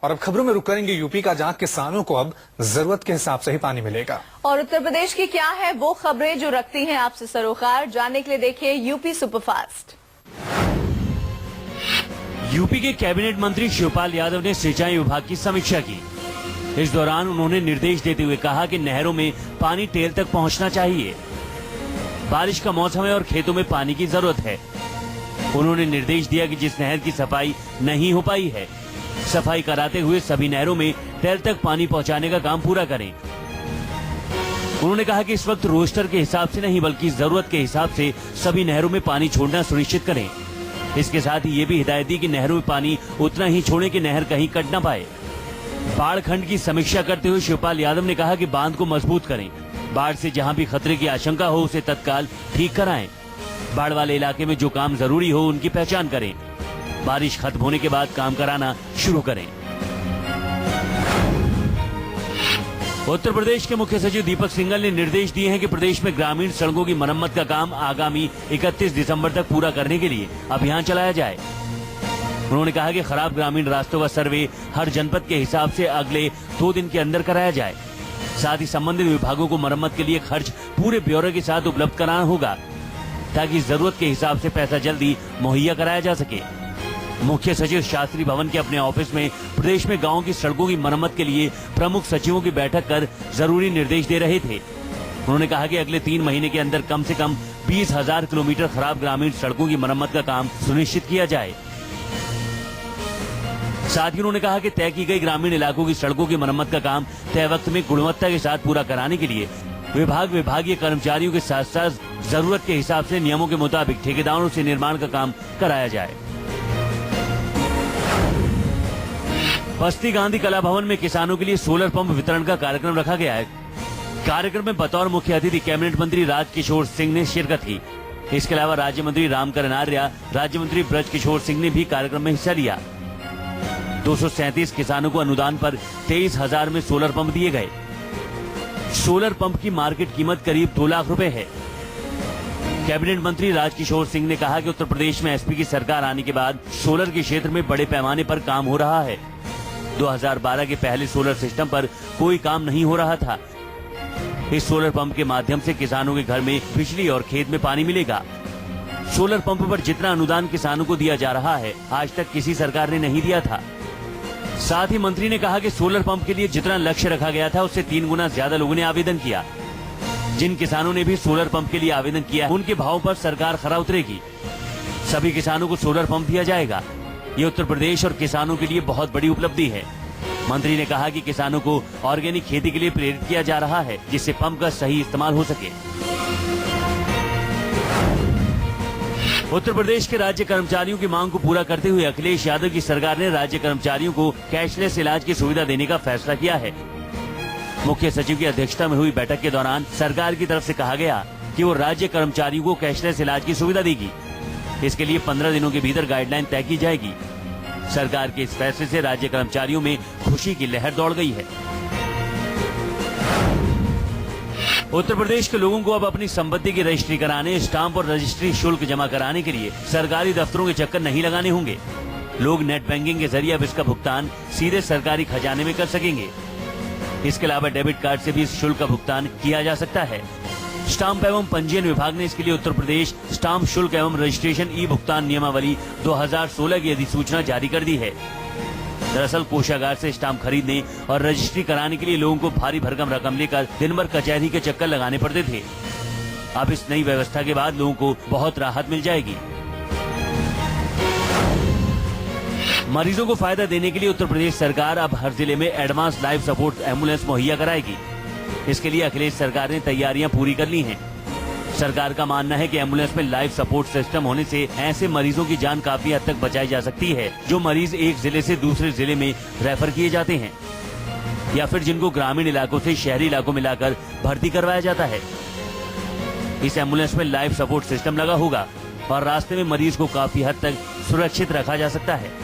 और अब खबरों में रुक करेंगे यूपी का, जहां किसानों को अब जरूरत के हिसाब से ही पानी मिलेगा। और उत्तर प्रदेश की क्या है वो खबरें जो रखती हैं आपसे सरोकार, जानने के लिए देखिए यूपी सुपरफास्ट। यूपी के कैबिनेट मंत्री शिवपाल यादव ने सिंचाई विभाग की समीक्षा की। इस दौरान उन्होंने निर्देश देते हुए कहा कि नहरों में पानी टेल तक पहुंचना चाहिए। बारिश का मौसम है और खेतों में पानी की जरूरत है। उन्होंने निर्देश दिया कि जिस नहर की सफाई नहीं हो पाई है, सफाई कराते हुए सभी नहरों में टेल तक पानी पहुंचाने का काम पूरा करें। उन्होंने कहा कि इस वक्त रोस्टर के हिसाब से नहीं बल्कि जरूरत के हिसाब से सभी नहरों में पानी छोड़ना सुनिश्चित करें। इसके साथ ही ये भी हिदायत दी कि नहरों में पानी उतना ही छोड़े कि नहर कहीं कट न पाए। बाढ़ खंड की समीक्षा करते हुए शिवपाल यादव ने कहा कि बांध को मजबूत करें। बाढ़ से जहां भी खतरे की आशंका हो उसे तत्काल ठीक कराएं। बाढ़ वाले इलाके में जो काम जरूरी हो उनकी पहचान करें। बारिश खत्म होने के बाद काम कराना शुरू करें। उत्तर प्रदेश के मुख्य सचिव दीपक सिंघल ने निर्देश दिए हैं कि प्रदेश में ग्रामीण सड़कों की मरम्मत का काम आगामी 31 दिसंबर तक पूरा करने के लिए अभियान चलाया जाए। उन्होंने कहा कि खराब ग्रामीण रास्तों का सर्वे हर जनपद के हिसाब से अगले 2 दिन के अंदर कराया जाए। साथ ही संबंधित विभागों को मरम्मत के लिए खर्च पूरे ब्यौरे के साथ उपलब्ध कराना होगा ताकि जरूरत के हिसाब से पैसा जल्दी मुहैया कराया जा सके। मुख्य सचिव शास्त्री भवन के अपने ऑफिस में प्रदेश में गांवों की सड़कों की मरम्मत के लिए प्रमुख सचिवों की बैठक कर जरूरी निर्देश दे रहे थे। उन्होंने कहा कि अगले 3 महीने के अंदर कम से कम 20,000 किलोमीटर खराब ग्रामीण सड़कों की मरम्मत का काम सुनिश्चित किया जाए। साथ ही उन्होंने कहा कि तय की गई ग्रामीण इलाकों की सड़कों की मरम्मत का काम तय वक्त में गुणवत्ता के साथ पूरा कराने के लिए विभागीय कर्मचारियों के साथ साथ जरूरत के हिसाब से नियमों के मुताबिक ठेकेदारों से निर्माण का काम कराया जाए। बस्ती गांधी कला भवन में किसानों के लिए सोलर पंप वितरण का कार्यक्रम रखा गया है। कार्यक्रम में बतौर मुख्य अतिथि कैबिनेट मंत्री राजकिशोर सिंह ने शिरकत की। इसके अलावा राज्य मंत्री रामकरण आर्या, राज्य मंत्री ब्रजकिशोर सिंह ने भी कार्यक्रम में हिस्सा लिया। 237 किसानों को अनुदान पर 23,000 में सोलर पंप दिए गए। सोलर पंप की मार्केट कीमत करीब 2 लाख रुपए है। कैबिनेट मंत्री राजकिशोर सिंह ने कहा कि उत्तर प्रदेश में एसपी की सरकार आने के बाद सोलर के क्षेत्र में बड़े पैमाने पर काम हो रहा है। 2012 के पहले सोलर सिस्टम पर कोई काम नहीं हो रहा था। इस सोलर पंप के माध्यम से किसानों के घर में बिजली और खेत में पानी मिलेगा। सोलर पंप पर जितना अनुदान किसानों को दिया जा रहा है आज तक किसी सरकार ने नहीं दिया था। साथ ही मंत्री ने कहा कि सोलर पंप के लिए जितना लक्ष्य रखा गया था उससे 3 गुना ज्यादा लोगों ने आवेदन किया। जिन किसानों ने भी सोलर पंप के लिए आवेदन किया उनके भाव पर सरकार खरा उतरेगी। सभी किसानों को सोलर पंप दिया जाएगा। ये उत्तर प्रदेश और किसानों के लिए बहुत बड़ी उपलब्धि है। मंत्री ने कहा कि किसानों को ऑर्गेनिक खेती के लिए प्रेरित किया जा रहा है जिससे पंप का सही इस्तेमाल हो सके। उत्तर प्रदेश के राज्य कर्मचारियों की मांग को पूरा करते हुए अखिलेश यादव की सरकार ने राज्य कर्मचारियों को कैशलेस इलाज की सुविधा देने का फैसला किया है। मुख्य सचिव की अध्यक्षता में हुई बैठक के दौरान सरकार की तरफ से कहा गया कि वो राज्य कर्मचारियों को कैशलेस इलाज की सुविधा देगी। इसके लिए 15 दिनों के भीतर गाइडलाइन तय की जाएगी। सरकार के इस फैसले से राज्य कर्मचारियों में खुशी की लहर दौड़ गई है। उत्तर प्रदेश के लोगों को अब अपनी संपत्ति की रजिस्ट्री कराने, स्टाम्प और रजिस्ट्री शुल्क जमा कराने के लिए सरकारी दफ्तरों के चक्कर नहीं लगाने होंगे। लोग नेट बैंकिंग के जरिए अब इसका भुगतान सीधे सरकारी खजाने में कर सकेंगे। इसके अलावा डेबिट कार्ड से भी इस शुल्क का भुगतान किया जा सकता है। स्टाम्प एवं पंजीयन विभाग ने इसके लिए उत्तर प्रदेश स्टाम्प शुल्क एवं रजिस्ट्रेशन ई भुगतान नियमावली 2016 की अधिसूचना जारी कर दी है। दरअसल कोषागार से स्टाम्प खरीदने और रजिस्ट्री कराने के लिए लोगों को भारी भरकम रकम लेकर दिन भर कचहरी के चक्कर लगाने पड़ते थे। अब इस नई व्यवस्था के बाद लोगों को बहुत राहत मिल जाएगी। मरीजों को फायदा देने के लिए उत्तर प्रदेश सरकार अब हर जिले में एडवांस लाइफ सपोर्ट एम्बुलेंस मुहैया कराएगी। इसके लिए अखिलेश सरकार ने तैयारियां पूरी कर ली हैं। सरकार का मानना है कि एम्बुलेंस में लाइफ सपोर्ट सिस्टम होने से ऐसे मरीजों की जान काफी हद तक बचाई जा सकती है जो मरीज एक जिले से दूसरे जिले में रेफर किए जाते हैं या फिर जिनको ग्रामीण इलाकों से शहरी इलाकों में लाकर भर्ती करवाया जाता है। इस एम्बुलेंस में लाइफ सपोर्ट सिस्टम लगा होगा और रास्ते में मरीज को काफी हद तक सुरक्षित रखा जा सकता है।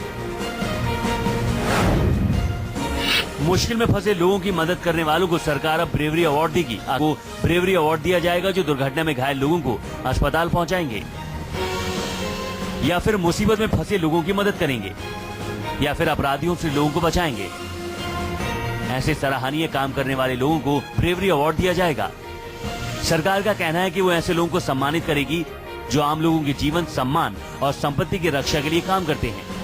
मुश्किल में फंसे लोगों की मदद करने वालों को सरकार अब ब्रेवरी अवार्ड देगी। आपको ब्रेवरी अवार्ड दिया जाएगा जो दुर्घटना में घायल लोगों को अस्पताल पहुंचाएंगे या फिर मुसीबत में फंसे लोगों की मदद करेंगे। या फिर अपराधियों से लोगों को बचाएंगे। ऐसे सराहनीय काम करने वाले लोगों को ब्रेवरी अवार्ड दिया जाएगा। सरकार का कहना है कि वो ऐसे लोगों को सम्मानित करेगी जो आम लोगों के जीवन, सम्मान और संपत्ति की रक्षा के लिए काम करते हैं।